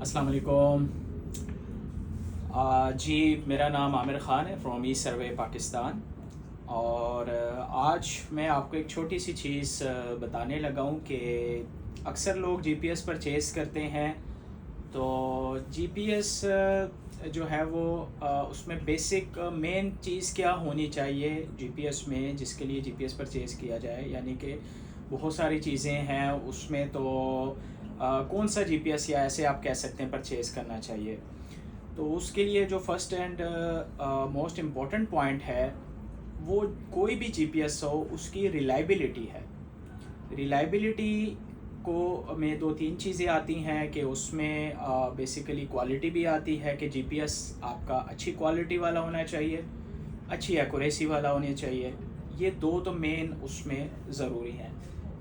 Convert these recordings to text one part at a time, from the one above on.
अस्सलाम वालेकुम। जी, मेरा नाम आमिर ख़ान है फ्रॉम ई सर्वे पाकिस्तान। और आज मैं आपको एक छोटी सी चीज़ बताने लगा हूँ कि अक्सर लोग जीपीएस परचेज़ करते हैं। तो जीपीएस जो है वो उसमें बेसिक मेन चीज़ क्या होनी चाहिए जीपीएस में, जिसके लिए जीपीएस परचेज़ किया जाए। यानी कि बहुत सारी चीज़ें हैं उसमें, तो कौन सा जीपीएस या ऐसे आप कह सकते हैं परचेज़ करना चाहिए। तो उसके लिए जो first and most important point है, वो कोई भी जीपीएस हो उसकी रिलायबिलिटी है। रिलायबिलिटी को में दो तीन चीज़ें आती हैं कि उसमें बेसिकली क्वालिटी भी आती है कि जीपीएस आपका अच्छी क्वालिटी वाला होना चाहिए, अच्छी एक्यूरेसी वाला होना चाहिए। ये दो तो मेन उसमें ज़रूरी हैं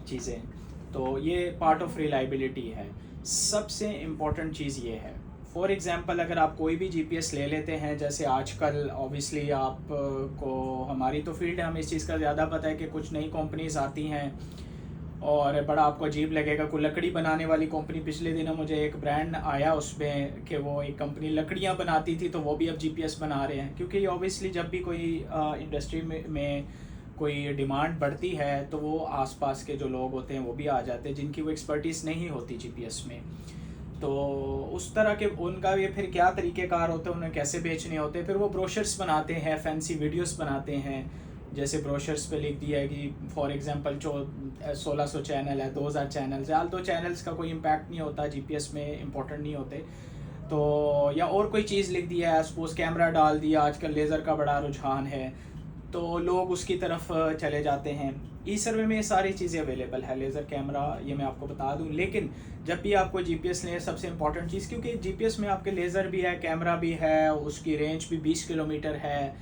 चीज़ें। तो ये पार्ट ऑफ रिलायबिलिटी है। सबसे इम्पॉर्टेंट चीज़ ये है, फॉर एग्ज़ाम्पल अगर आप कोई भी जीपीएस ले लेते हैं, जैसे आजकल ऑब्वियसली आप को हमारी तो फील्ड है, हमें इस चीज़ का ज़्यादा पता है कि कुछ नई कंपनीज आती हैं और बड़ा आपको अजीब लगेगा। कोई लकड़ी बनाने वाली कंपनी, पिछले दिनों मुझे एक ब्रांड आया उसमें कि वो एक कंपनी लकड़ियां बनाती थी, तो वो भी अब जीपीएस बना रहे हैं। क्योंकि ऑब्वियसली जब भी कोई इंडस्ट्री में कोई डिमांड बढ़ती है तो वो आसपास के जो लोग होते हैं वो भी आ जाते हैं जिनकी वो एक्सपर्टीज़ नहीं होती जीपीएस में। तो उस तरह के उनका ये फिर क्या तरीक़ेकार होते हैं, उन्हें कैसे बेचने होते हैं, फिर वो ब्रोशर्स बनाते हैं, फैंसी वीडियोस बनाते हैं। जैसे ब्रोशर्स पे लिख दिया है कि फॉर एग्जांपल जो 1600 चैनल है, 2000 चैनल्स है। हाल तो चैनल्स का कोई इम्पैक्ट नहीं होता, जीपीएस में इंपॉर्टेंट नहीं होते। तो या और कोई चीज़ लिख दिया है, सपोज कैमरा डाल दिया, आजकल लेज़र का बड़ा रुझान है तो लोग उसकी तरफ चले जाते हैं। ई सर्वे में ये सारी चीज़ें अवेलेबल है, लेज़र कैमरा, ये मैं आपको बता दूं। लेकिन जब भी आपको जीपीएस लें, सबसे इंपॉर्टेंट चीज़, क्योंकि जीपीएस में आपके लेज़र भी है, कैमरा भी है, उसकी रेंज भी 20 किलोमीटर है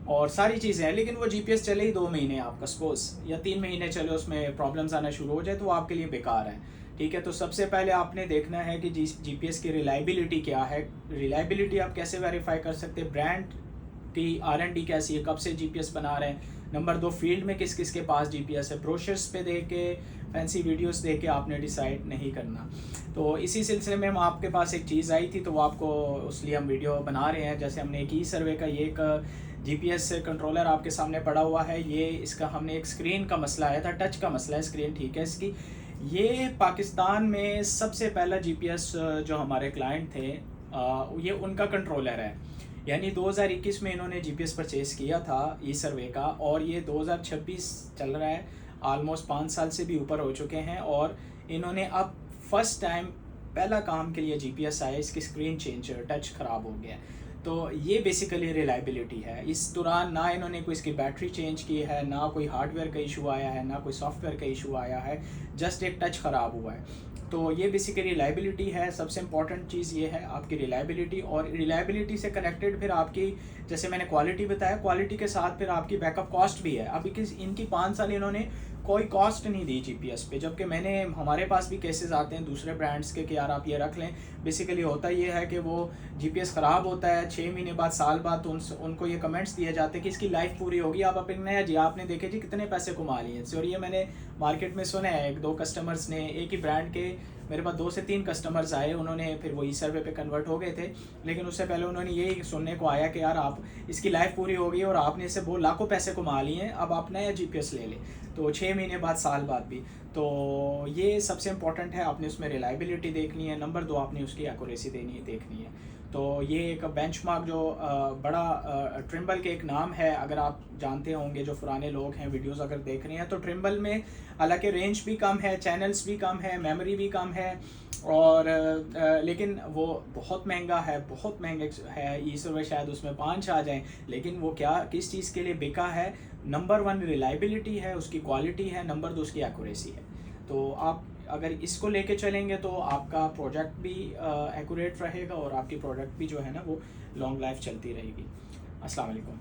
और सारी चीज़ें हैं, लेकिन वो जीपीएस चले ही 2 महीने आपका सपोज, या 3 महीने चले, उसमें प्रॉब्लम्स आना शुरू हो जाए तो वो आपके लिए बेकार है। ठीक है, तो सबसे पहले आपने देखना है कि जीपीएस की रिलायबिलिटी क्या है। रिलायबिलिटी आप कैसे वेरीफाई कर सकते हैं, ब्रांड की R&D कैसी है, कब से जीपीएस बना रहे हैं। नंबर 2, फील्ड में किस किस के पास जीपीएस है। ब्रोशर्स पे देख के, फैंसी वीडियोस देख के आपने डिसाइड नहीं करना। तो इसी सिलसिले में हम आपके पास एक चीज़ आई थी, तो वो आपको उसलिए हम वीडियो बना रहे हैं। जैसे हमने एक ई सर्वे का ये एक जीपीएस कंट्रोलर आपके सामने पड़ा हुआ है। ये इसका हमने एक स्क्रीन का मसला आया था, टच का मसला है, स्क्रीन ठीक है इसकी। ये पाकिस्तान में सबसे पहला जीपीएस जो हमारे क्लाइंट थे, ये उनका कंट्रोलर है। यानी 2021 में इन्होंने जीपीएस परचेज़ किया था ई सर्वे का, और ये 2026 चल रहा है, आलमोस्ट 5 साल से भी ऊपर हो चुके हैं। और इन्होंने अब फर्स्ट टाइम पहला काम के लिए जीपीएस आया, इसकी स्क्रीन चेंज, टच ख़राब हो गया। तो ये बेसिकली रिलायबिलिटी है। इस दौरान ना इन्होंने कोई इसकी बैटरी चेंज की है, ना कोई हार्डवेयर का इशू आया है, ना कोई सॉफ्टवेयर का इशू आया है, जस्ट एक टच ख़राब हुआ है। तो ये बेसिकली रिलायबिलिटी है। सबसे इंपॉर्टेंट चीज़ ये है आपकी रिलायबिलिटी, और रिलायबिलिटी से कनेक्टेड फिर आपकी, जैसे मैंने क्वालिटी बताया, क्वालिटी के साथ फिर आपकी बैकअप कॉस्ट भी है। अभी इनकी 5 साल इन्होंने कोई कॉस्ट नहीं दी जीपीएस पे, जबकि हमारे पास भी केसेस आते हैं दूसरे ब्रांड्स के कि यार आप ये रख लें। बेसिकली होता ये है कि वो जीपीएस ख़राब होता है 6 महीने बाद, साल बाद, तो उनको ये कमेंट्स दिए जाते हैं कि इसकी लाइफ पूरी होगी, आप अपने नया जी, आपने देखे जी कितने पैसे कमा लिए इससे। और ये मैंने मार्केट में सुना है, 1-2 कस्टमर्स ने, एक ही ब्रांड के मेरे पास 2 से 3 कस्टमर्स आए, उन्होंने फिर वो ई सर्वे पे कन्वर्ट हो गए थे। लेकिन उससे पहले उन्होंने यही सुनने को आया कि यार आप, इसकी लाइफ पूरी हो गई और आपने इससे बहुत लाखों पैसे कमा लिए हैं, अब आप नया जीपीएस ले लें, तो 6 महीने बाद, साल बाद भी। तो ये सबसे इंपॉर्टेंट है, आपने उसमें रिलायबिलिटी देखनी है। नंबर 2, आपने उसकी एक्यूरेसी देखनी है। तो ये एक बेंचमार्क जो बड़ा ट्रिम्बल के एक नाम है, अगर आप जानते होंगे, जो पुराने लोग हैं वीडियोस अगर देख रहे हैं, तो ट्रिम्बल में हालांकि रेंज भी कम है, चैनल्स भी कम है, मेमोरी भी कम है, और लेकिन वो बहुत महंगा है, बहुत महंगा है। ई सर्वे शायद उसमें 5 आ जाएं, लेकिन वो क्या, किस चीज़ के लिए बिका है? नंबर 1 रिलायबिलिटी है, उसकी क्वालिटी है, नंबर 2 उसकी एक्यूरेसी है। तो आप अगर इसको लेके चलेंगे तो आपका प्रोजेक्ट भी एक्यूरेट रहेगा और आपकी प्रोडक्ट भी जो है ना वो लॉन्ग लाइफ चलती रहेगी। अस्सलाम वालेकुम।